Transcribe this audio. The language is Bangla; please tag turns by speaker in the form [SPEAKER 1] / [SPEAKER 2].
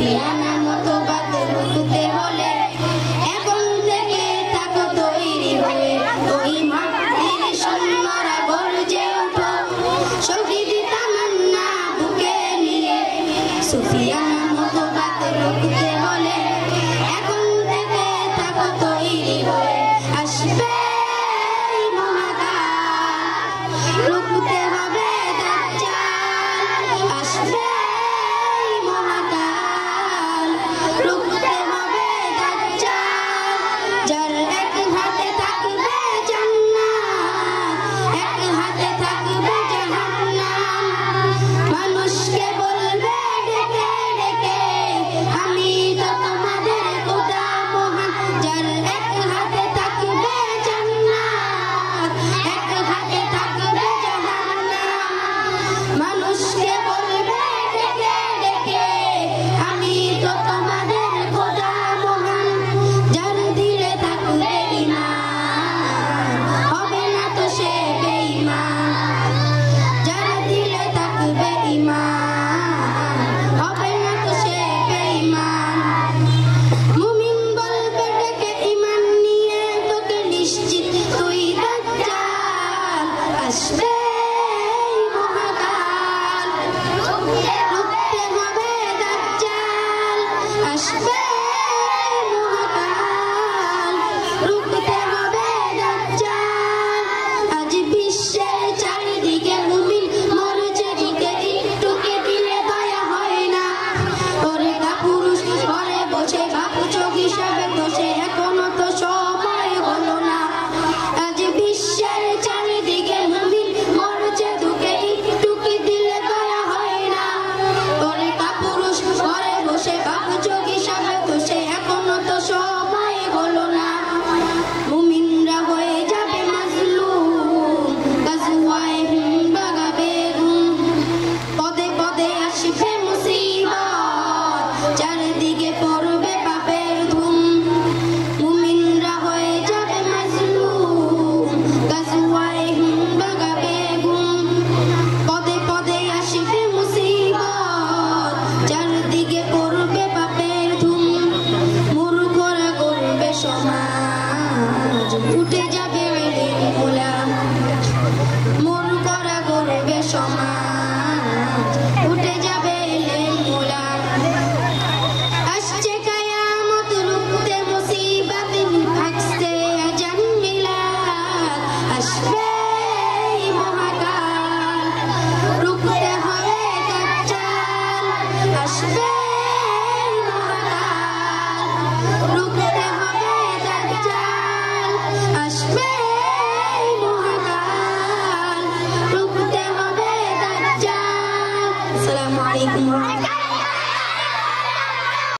[SPEAKER 1] সুফিয়ানা মতবাদ রুখতে হলে এখন থেকে থাকো তৈরি হয়ে ওই মাটির সৈন্যরা গর্জে ওঠো শহীদ তামান্না বুকে নিয়ে সুফিয়ানা মতবাদ রুখতে হলে এখন থেকে থাকো তৈরি হয়ে আসবে মহাকাল রুখতে হবে দাজ্জাল আসবে মহাকাল রুখতে হবে দাজ্জাল যার এক হাতে থাকবে জান্নাত এক হাতে থাকবে জাহান্নাম মানুষকে বলবে ডেকে ডেকে আমি তো তোমাদের খোদা মহান যার এক হাতে থাকবে জান্নাত এক হাতে থাকবে জাহান্নাম মানুষকে বলবে ডেকে ডেকে আমি তো তোমাদের খোদা মহান যার দিলে থাকবে ঈমান হবে না তো সে বেঈমান যার দিলে থাকবে ঈমান হবে না তো সে বেঈমান মুমিন বলবে ডেকে ঈমান নিয়ে তোকে নিশ্চিত তুই দাজ্জাল আসবে মহাকাল রুখতে হবে দাজ্জাল আসবে মহাকাল রুখতে হবে দাজ্জাল আজ বিশ্বের চারিদিকে মুমিন মরছে ঢুকে একটুকে দিলে দয়া হয় না ওরে কাপুরুষ ঘরে বসে ভাবছো হিসাবে বসে এখনো তো সময় হলো না আজ বিশ্বের চারিদিকে মুমিন মরছে ঢুকে একটুকে দিলে দয়া হয় না ওরে কাপুরুষ ঘরে বসে ভাবছো হিসাবে বসে এখনো তো সময় হলো না মুমিনরা হয়ে যাবে মাজলুম গাজওয়ায়ে হিন্দ বাগাবে পদে পদে আসবে মুসিবত চারদিকে পড়বে পাপের ধুম মুমিনরা হয়ে যাবে মাজলুম গাজওয়ায়ে হিন্দ বাগাবে পদে পদে আসবে মুসিবত চারদিকে পড়বে পাপের ধুম মূর্খরা করবে সমাজ উঠে যাবে